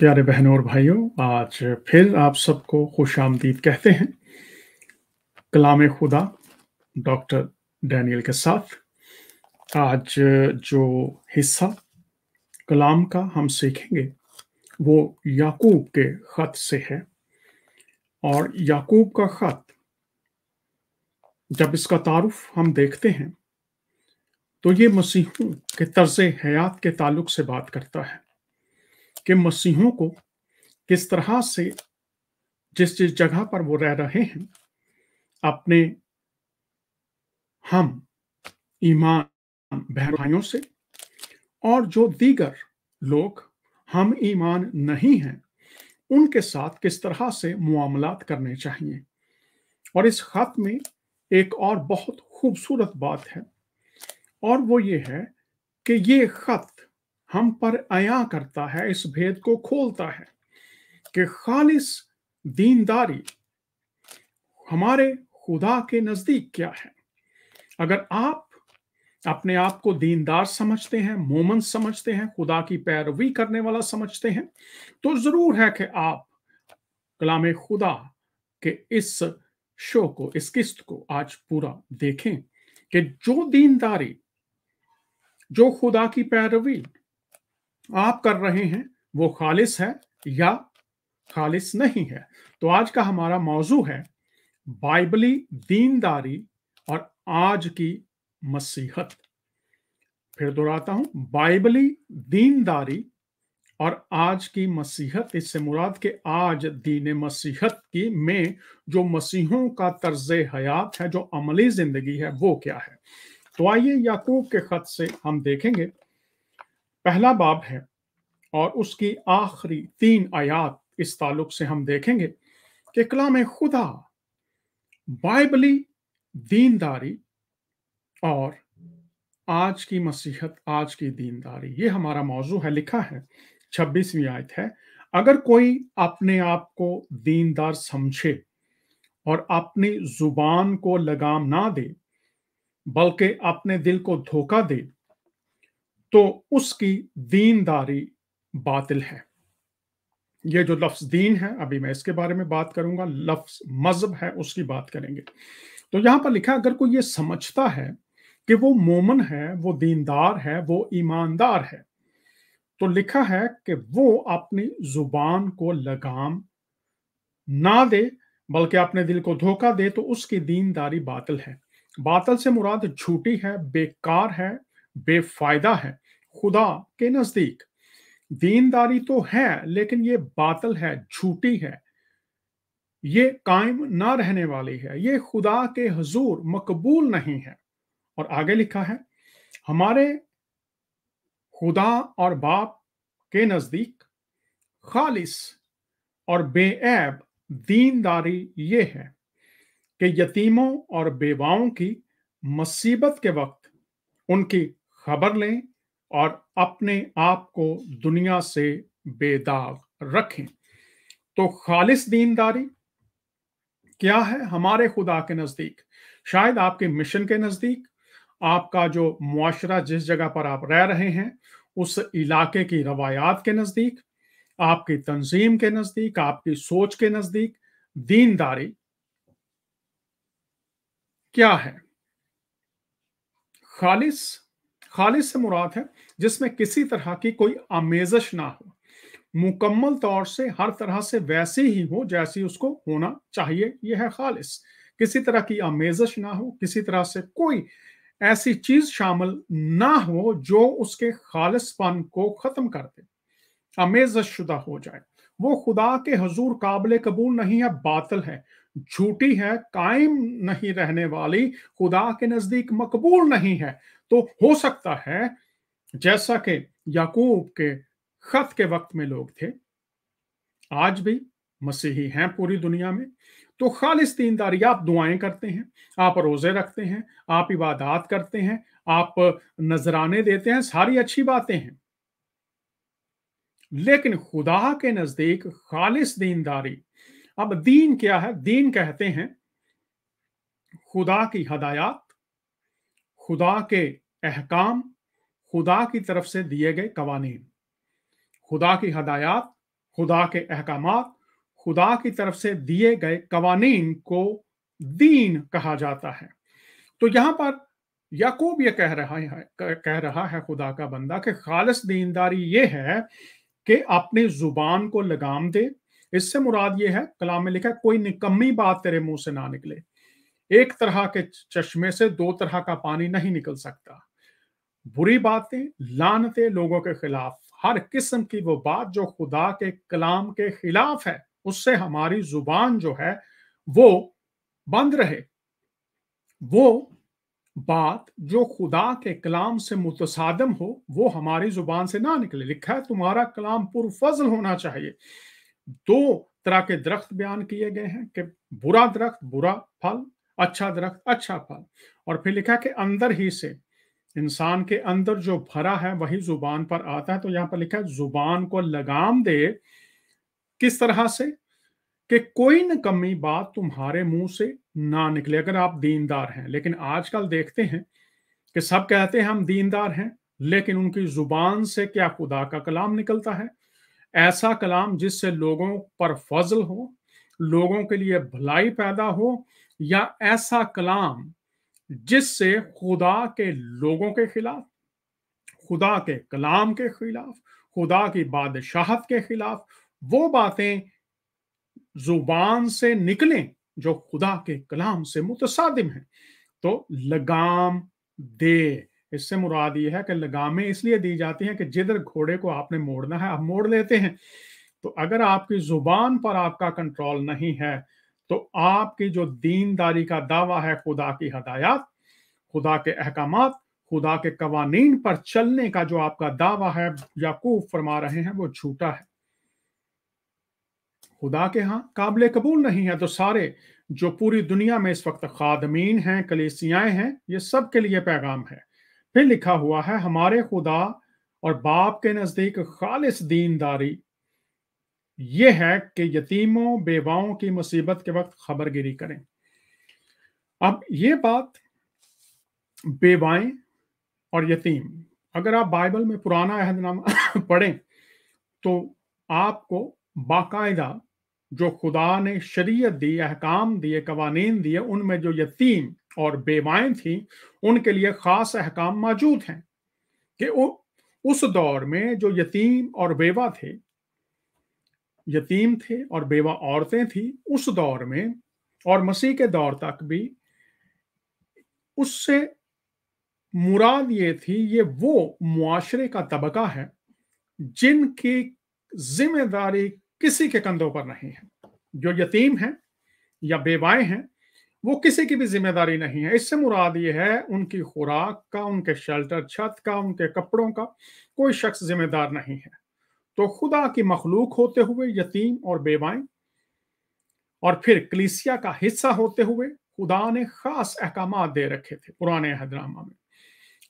प्यारे बहनों और भाइयों, आज फिर आप सबको खुशामदीद कहते हैं कलाम खुदा डॉक्टर डैनियल के साथ। आज जो हिस्सा कलाम का हम सीखेंगे वो याकूब के खत से है। और याकूब का खत, जब इसका तारुफ हम देखते हैं तो ये मसीहों के तर्ज हयात के ताल्लुक से बात करता है कि मसीहों को किस तरह से जिस जिस जगह पर वो रह रहे हैं अपने हम ईमान बहन भाइयों से और जो दीगर लोग हम ईमान नहीं हैं उनके साथ किस तरह से मुआमलात करने चाहिए। और इस खत में एक और बहुत खूबसूरत बात है, और वो ये है कि ये खत हम पर अया करता है, इस भेद को खोलता है कि खालिस दीनदारी हमारे खुदा के नजदीक क्या है। अगर आप अपने आप को दीनदार समझते हैं, मोमन समझते हैं, खुदा की पैरवी करने वाला समझते हैं, तो जरूर है कि आप कलाम खुदा के इस शो को, इस किस्त को आज पूरा देखें कि जो दीनदारी, जो खुदा की पैरवी आप कर रहे हैं वो खालिस है या खालिस नहीं है। तो आज का हमारा मौजू है बाइबली दीनदारी और आज की मसीहत। फिर दोहराता हूं, बाइबली दीनदारी और आज की मसीहत। इससे मुराद के आज दीन मसीहत की में जो मसीहों का तर्ज हयात है, जो अमली जिंदगी है, वो क्या है। तो आइए याकूब के खत से हम देखेंगे। पहला बाब है और उसकी आखिरी 3 आयात इस ताल्लुक से हम देखेंगे कि कलाम खुदा बाइबली दीनदारी और आज की मसीहत, आज की दीनदारी, ये हमारा मौजू है। लिखा है 26वीं आयत है, अगर कोई अपने आप को दीनदार समझे और अपनी जुबान को लगाम ना दे बल्कि अपने दिल को धोखा दे तो उसकी दीनदारी बातिल है। ये जो लफ्ज दीन है, अभी मैं इसके बारे में बात करूंगा। लफ्ज मजहब है, उसकी बात करेंगे। तो यहां पर लिखा, अगर कोई ये समझता है कि वो मोमन है, वो दीनदार है, वो ईमानदार है, तो लिखा है कि वो अपनी जुबान को लगाम ना दे बल्कि अपने दिल को धोखा दे तो उसकी दीनदारी बातिल है। बातिल से मुराद झूठी है, बेकार है, बेफायदा है खुदा के नजदीक। दीनदारी तो है लेकिन ये बातिल है, झूठी है, ये कायम ना रहने वाली है, ये खुदा के हुजूर मकबूल नहीं है। और आगे लिखा है, हमारे खुदा और बाप के नजदीक खालिस और बेऐब दीनदारी ये है कि यतीमों और बेवाओं की मुसीबत के वक्त उनकी खबर लें और अपने आप को दुनिया से बेदाग रखें। तो खालिस दीनदारी क्या है हमारे खुदा के नजदीक? शायद आपके मिशन के नजदीक, आपका जो मुआशरा, जिस जगह पर आप रह रहे हैं, उस इलाके की रवायात के नजदीक, आपकी तंजीम के नजदीक, आपकी सोच के नजदीक दीनदारी क्या है? खालिस, खालिस से मुराद है जिसमें किसी तरह की कोई आमेजश ना हो, मुकम्मल तौर से हर तरह से वैसी ही हो जैसी उसको होना चाहिए। यह है खालिस। किसी तरह की आमेजश ना हो, किसी तरह से कोई ऐसी चीज शामिल ना हो जो उसके खालिसपन को खत्म कर दे, आमेजश शुदा हो जाए। वो खुदा के हुजूर काबिल कबूल नहीं है, बातिल है, झूठी है, कायम नहीं रहने वाली, खुदा के नजदीक मकबूल नहीं है। तो हो सकता है जैसा कि याकूब के खत के वक्त में लोग थे, आज भी मसीही हैं पूरी दुनिया में, तो खालिस दीनदारी, आप दुआएं करते हैं, आप रोजे रखते हैं, आप इबादत करते हैं, आप नजराने देते हैं, सारी अच्छी बातें हैं, लेकिन खुदा के नजदीक खालिस दीनदारी। अब दीन क्या है? दीन कहते हैं खुदा की हदायत, खुदा के अहकाम, खुदा की तरफ से दिए गए कवानीन। खुदा की हदायत, खुदा के अहकामात, खुदा की तरफ से दिए गए कवानीन को दीन कहा जाता है। तो यहाँ पर याकूब ये कह रहा है खुदा का बंदा कि खालिस दीनदारी ये है कि अपनी जुबान को लगाम दे। इससे मुराद ये है, कलाम में लिखा है, कोई निकम्मी बात तेरे मुंह से ना निकले। एक तरह के चश्मे से दो तरह का पानी नहीं निकल सकता। बुरी बातें, लानतें लोगों के खिलाफ, हर किस्म की वो बात जो खुदा के कलाम के खिलाफ है, उससे हमारी जुबान जो है वो बंद रहे। वो बात जो खुदा के कलाम से मुतसादम हो वो हमारी जुबान से ना निकले। लिखा है तुम्हारा कलाम पुरफजल होना चाहिए। दो तरह के दरख्त बयान किए गए हैं कि बुरा दरख्त बुरा फल, अच्छा दरख्त अच्छा फल। और फिर लिखा है कि अंदर ही से, इंसान के अंदर जो भरा है वही जुबान पर आता है। तो यहां पर लिखा है जुबान को लगाम दे। किस तरह से? कि कोई निकम्मी बात तुम्हारे मुंह से ना निकले अगर आप दीनदार हैं। लेकिन आजकल देखते हैं कि सब कहते हैं हम दीनदार हैं, लेकिन उनकी जुबान से क्या खुदा का कलाम निकलता है? ऐसा कलाम जिससे लोगों पर फजल हो, लोगों के लिए भलाई पैदा हो, या ऐसा कलाम जिससे खुदा के लोगों के खिलाफ, खुदा के कलाम के खिलाफ, खुदा की बादशाहत के खिलाफ वो बातें जुबान से निकलें जो खुदा के कलाम से मुतसादिम है। तो लगाम दे, इससे मुराद ये है कि लगामें इसलिए दी जाती हैं कि जिधर घोड़े को आपने मोड़ना है आप मोड़ लेते हैं। तो अगर आपकी जुबान पर आपका कंट्रोल नहीं है तो आपकी जो दीनदारी का दावा है, खुदा की हदायत, खुदा के अहकामात, खुदा के कवानीन पर चलने का जो आपका दावा है, याकूब फरमा रहे हैं, वो झूठा है, खुदा के यहाँ काबिल कबूल नहीं है। तो सारे जो पूरी दुनिया में इस वक्त खादमीन हैं, कलीसियाएं हैं, ये सब के लिए पैगाम है। फिर लिखा हुआ है हमारे खुदा और बाप के नजदीक खालिस दीनदारी ये है कि यतीमों बेवाओं की मुसीबत के वक्त खबरगिरी करें। अब ये बात बेवाएं और यतीम, अगर आप बाइबल में पुराना अहदनामा पढ़ें तो आपको बाकायदा जो खुदा ने शरीयत दी, अहकाम दिए, कवानीन दिए, उनमें जो यतीम और बेवाएं थी उनके लिए खास अहकाम मौजूद हैं कि उस दौर में जो यतीम और बेवा थे, यतीम थे और बेवा औरतें थी उस दौर में, और मसीह के दौर तक भी, उससे मुराद ये थी, ये वो मुआशरे का तबका है जिनकी जिम्मेदारी किसी के कंधों पर नहीं है। जो यतीम हैं या बेवाएं हैं वो किसी की भी जिम्मेदारी नहीं है। इससे मुराद ये है उनकी खुराक का, उनके शेल्टर छत का, उनके कपड़ों का कोई शख्स जिम्मेदार नहीं है। तो खुदा की मखलूक होते हुए यतीम और बेवाएं और फिर कलीसिया का हिस्सा होते हुए खुदा ने खास अहकामात दे रखे थे पुराने अहदनामा में।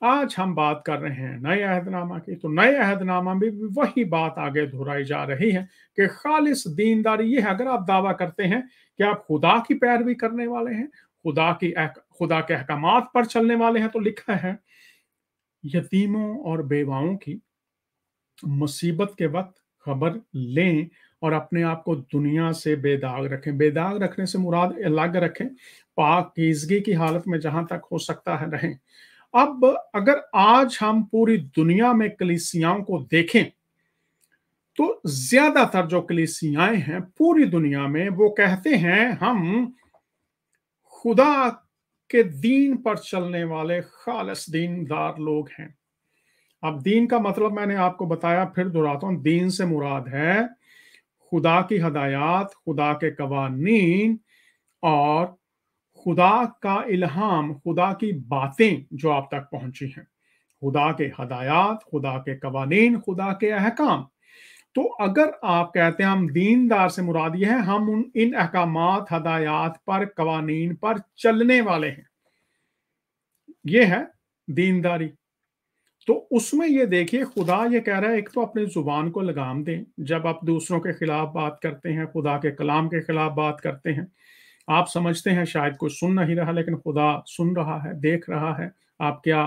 आज हम बात कर रहे हैं नए अहदनामा की। तो नए अहदनामा में भी वही बात आगे दोहराई जा रही है कि खालिस दीनदारी ये है, अगर आप दावा करते हैं कि आप खुदा की पैरवी करने वाले हैं, खुदा के अहकामात पर चलने वाले हैं, तो लिखा है यतीमों और बेवाओं की मुसीबत के वक्त खबर लें और अपने आप को दुनिया से बेदाग रखें। बेदाग रखने से मुराद अलग रखें, पाकीज़गी की हालत में जहां तक हो सकता है रहें। अब अगर आज हम पूरी दुनिया में कलीसियाओं को देखें तो ज्यादातर जो कलीसियाएं हैं पूरी दुनिया में वो कहते हैं हम खुदा के दीन पर चलने वाले खालिस दीनदार लोग हैं। अब दीन का मतलब मैंने आपको बताया, फिर दोहराता हूं, दीन से मुराद है खुदा की हदायत, खुदा के कवानीन और खुदा का इल्हाम, खुदा की बातें जो आप तक पहुंची हैं, खुदा के हदायत, खुदा के कवानीन, खुदा के अहकाम। तो अगर आप कहते हैं हम दीनदार से मुराद ये है हम इन अहकामात, हदायत पर, कवानीन पर चलने वाले हैं, ये है दीनदारी। तो उसमें ये देखिए खुदा ये कह रहा है, एक तो अपनी जुबान को लगाम दें जब आप दूसरों के खिलाफ बात करते हैं, खुदा के कलाम के खिलाफ बात करते हैं। आप समझते हैं शायद कोई सुन नहीं रहा, लेकिन खुदा सुन रहा है, देख रहा है आप क्या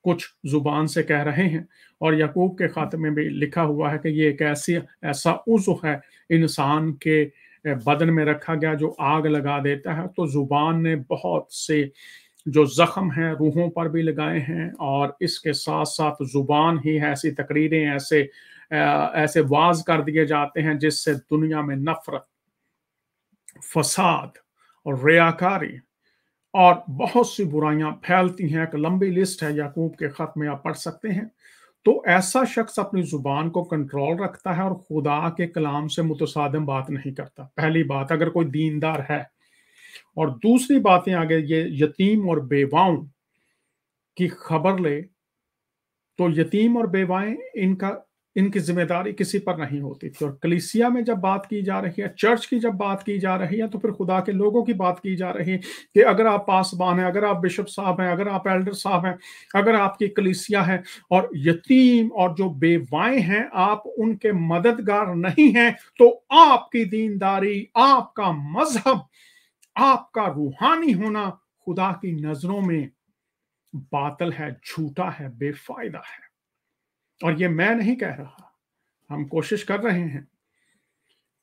कुछ जुबान से कह रहे हैं। और याकूब के खाते में भी लिखा हुआ है कि ये एक ऐसा उज़्व है इंसान के बदन में रखा गया जो आग लगा देता है। तो जुबान ने बहुत से जो जख्म हैं रूहों पर भी लगाए हैं, और इसके साथ साथ जुबान ही है, ऐसी तकरीरें, ऐसे वाज कर दिए जाते हैं जिससे दुनिया में नफरत, फसाद और रियाकारी और बहुत सी बुराइयां फैलती हैं। एक लंबी लिस्ट है याकूब के खत में, आप पढ़ सकते हैं। तो ऐसा शख्स अपनी जुबान को कंट्रोल रखता है और खुदा के कलाम से मुतसादिम बात नहीं करता। पहली बात, अगर कोई दीनदार है। और दूसरी बातें आगे, ये यतीम और बेवाओं की खबर ले, तो यतीम और बेवाएं, इनकी जिम्मेदारी किसी पर नहीं होती थी। और कलीसिया में जब बात की जा रही है, चर्च की जब बात की जा रही है, तो फिर खुदा के लोगों की बात की जा रही है कि अगर आप पासबान हैं, अगर आप बिशप साहब हैं, अगर आप एल्डर साहब हैं, अगर आपकी कलीसिया है और यतीम और जो बेवाएं हैं आप उनके मददगार नहीं हैं, तो आपकी दीनदारी, आपका मजहब, आपका रूहानी होना खुदा की नजरों में बातिल है, झूठा है, बेफायदा है। और ये मैं नहीं कह रहा, हम कोशिश कर रहे हैं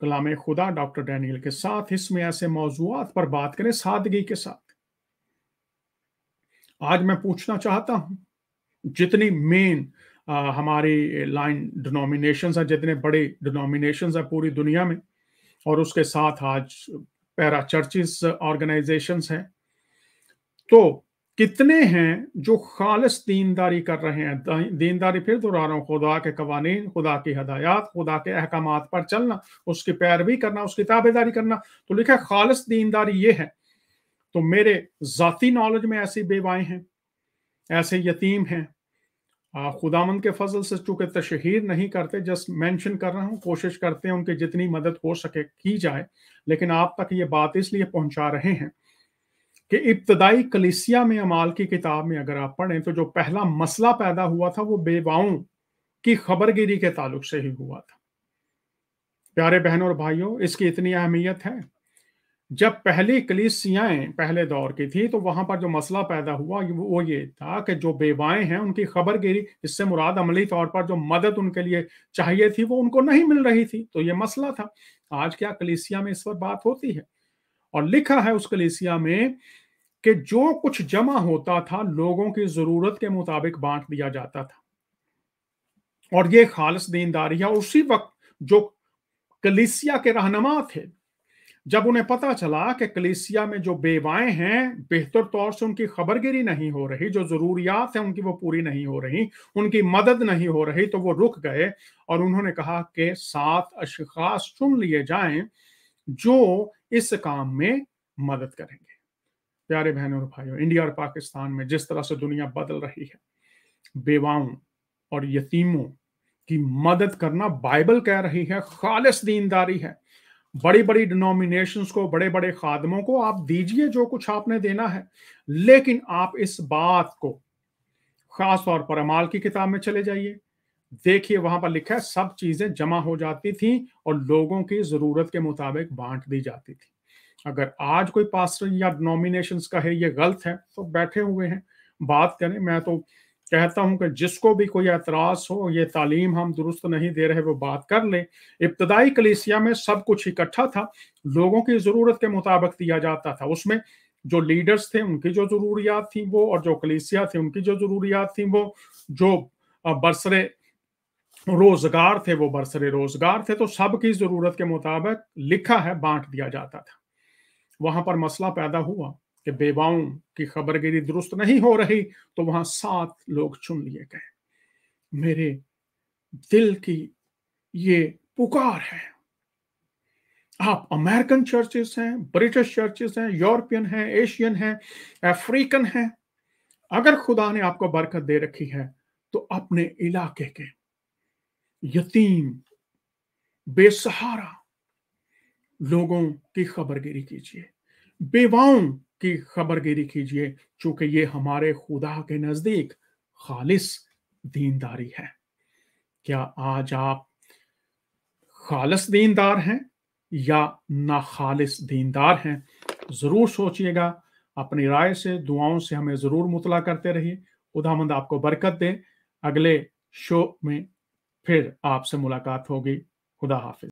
कलाम खुदा डॉक्टर डैनियल के साथ इसमें ऐसे मौजूआत पर बात करें सादगी के साथ। आज मैं पूछना चाहता हूं, जितनी मेन हमारी लाइन डिनोमिनेशंस है, जितने बड़े डिनोमिनेशंस है पूरी दुनिया में, और उसके साथ आज पैरा चर्चिस ऑर्गेनाइजेशंस हैं, तो कितने हैं जो खालिस दीनदारी कर रहे हैं। दीनदारी, फिर दोहरा रहा हूं, खुदा के कवानीन, खुदा की हदायत, खुदा के अहकामात पर चलना, उसकी पैरवी करना, उसकी ताबेदारी करना। तो लिखा है खालिस दीनदारी ये है। तो मेरे जाती नॉलेज में ऐसी बेवाएं हैं, ऐसे यतीम हैं। खुदामंद के फजल से चूंकि तशहीर नहीं करते, जस्ट मेंशन कर रहा हूं, कोशिश करते हैं उनकी जितनी मदद हो सके की जाए, लेकिन आप तक ये बात इसलिए पहुंचा रहे हैं कि इब्तदाई कलीसिया में अमाल की किताब में अगर आप पढ़ें, तो जो पहला मसला पैदा हुआ था वो बेवाओं की खबरगिरी के ताल्लुक से ही हुआ था। प्यारे बहनों और भाइयों, इसकी इतनी अहमियत है। जब पहली कलीसियाएं पहले दौर की थी, तो वहां पर जो मसला पैदा हुआ वो ये था कि जो बेवाएं हैं उनकी खबरगिरी, इससे मुराद अमली तौर पर जो मदद उनके लिए चाहिए थी वो उनको नहीं मिल रही थी। तो ये मसला था। आज क्या कलीसिया में इस पर बात होती है? और लिखा है उस कलीसिया में कि जो कुछ जमा होता था लोगों की जरूरत के मुताबिक बांट दिया जाता था, और ये खालिस दीनदारी है। और उसी वक्त जो कलीसिया के रहनुमा थे, जब उन्हें पता चला कि कलीसिया में जो बेवाएं हैं बेहतर तौर से उनकी खबरगिरी नहीं हो रही, जो जरूरियात है उनकी वो पूरी नहीं हो रही, उनकी मदद नहीं हो रही, तो वो रुक गए और उन्होंने कहा कि 7 अशखास चुन लिए जाएं जो इस काम में मदद करेंगे। प्यारे बहनों और भाइयों, इंडिया और पाकिस्तान में जिस तरह से दुनिया बदल रही है, बेवाओं और यतीमों की मदद करना बाइबल कह रही है खालिस दीनदारी है। बड़ी बड़ी डिनोमिनेशंस को, बड़े बड़े खादमों को आप दीजिए जो कुछ आपने देना है, लेकिन आप इस बात को खास तौर पर अमाल की किताब में चले जाइए, देखिए वहां पर लिखा है सब चीजें जमा हो जाती थी और लोगों की जरूरत के मुताबिक बांट दी जाती थी। अगर आज कोई पास्टर या डिनोमिनेशंस का है ये गलत है, तो बैठे हुए हैं, बात करें। मैं तो कहता हूं कि जिसको भी कोई एतराज हो, ये तालीम हम दुरुस्त नहीं दे रहे, वो बात कर ले। इब्तदाई कलीसिया में सब कुछ इकट्ठा था, लोगों की जरूरत के मुताबिक दिया जाता था। उसमें जो लीडर्स थे उनकी जो जरूरियात थी वो, और जो कलीसिया थी उनकी जो जरूरियात थी वो, जो बरसरे रोजगार थे वो बरसरे रोजगार थे, तो सबकी जरूरत के मुताबिक लिखा है बांट दिया जाता था। वहां पर मसला पैदा हुआ कि बेवाओं की खबरगिरी दुरुस्त नहीं हो रही, तो वहां 7 लोग चुन लिए गए। मेरे दिल की ये पुकार है। आप अमेरिकन चर्चेस हैं, ब्रिटिश चर्चेस हैं, यूरोपियन हैं, एशियन हैं, अफ्रीकन हैं, अगर खुदा ने आपको बरकत दे रखी है तो अपने इलाके के यतीम, बेसहारा लोगों की खबरगिरी कीजिए, बेवाओं की खबरगिरी कीजिए, चूंकि ये हमारे खुदा के नजदीक खालिस दीनदारी है। क्या आज आप खालिस दीनदार हैं या ना खालिस दीनदार हैं? जरूर सोचिएगा। अपनी राय से, दुआओं से हमें जरूर मुतला करते रहिए। खुदावंद आपको बरकत दे। अगले शो में फिर आपसे मुलाकात होगी। खुदा हाफिज।